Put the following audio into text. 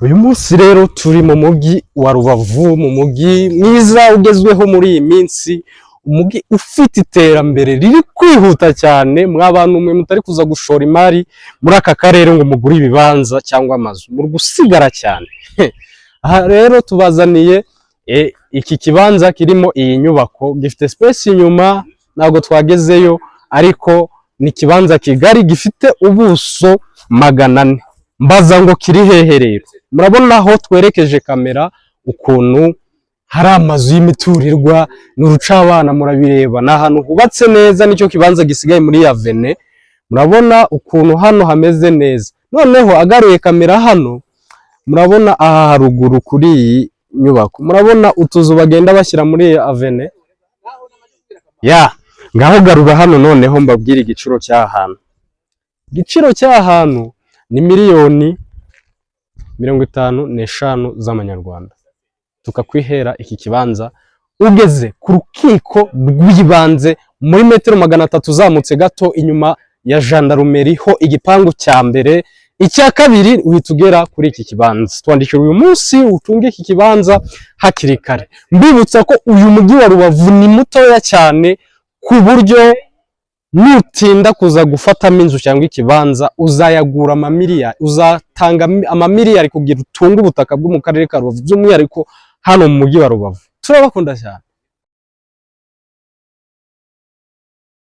Uyu munsi rero turi mu mugi wa Rubavu, mu mugi mwiza ugezweho muri iyi minsi, umugi ufite iterambere riri kwihuta cyane. Mwabantu mwe mutari kuza gushora imari muri aka karere ngo mugure ibibanza cyangwa amazu, muri gusigara cyane. Aha rero tubazaniye iki kibanza kirimo iyi nyubako, gifite space inyuma, ntabwo twagezeyo, ariko ni kibanza kigari gifite ubuso 400. Mbaza ngo kiri hehe rero? Murabona aho twerekeje kamera ukuntu hari amazu y'imiturirwa n'urucabana, murabireba ni ahantu hubatse neza, nicyo kibanza gisigaye muri ya Vene. Murabona ukuntu hano hameze neza. Noneho agaruye kamera hano, murabona aha haruguru kuri iyi nyubako, murabona utuzu bagenda bashyira muri ya Vene. Ngaho garura hano noneho mbabwira igiciro cy'ahantu. Igiciro cy'ahantu ni miliyoni 55 z'amanyarwanda. Tukakwihera iki kibanza ugeze ku rukiko rw'ibanze muri metero 300 zamutse gato inyuma ya gendarmerie ho igipangu cya mbere. Icya kabiri uhita ugera kuri iki kibanza. Twandikira uyu munsi utunge iki kibanza hakiri kare. Mbibutsa ko uyu mugi wa Rubavu ni mutoya cyane ku buryo nutinda kuza gufatamo inzu cyangwa ikibanza uzayagura amamiliyari, uzatanga amamiliyari kugira utunge ubutaka bwo mu karere ka Rubavu, by'umwihariko hano mu mugi wa Rubavu. Turabakunda cyane.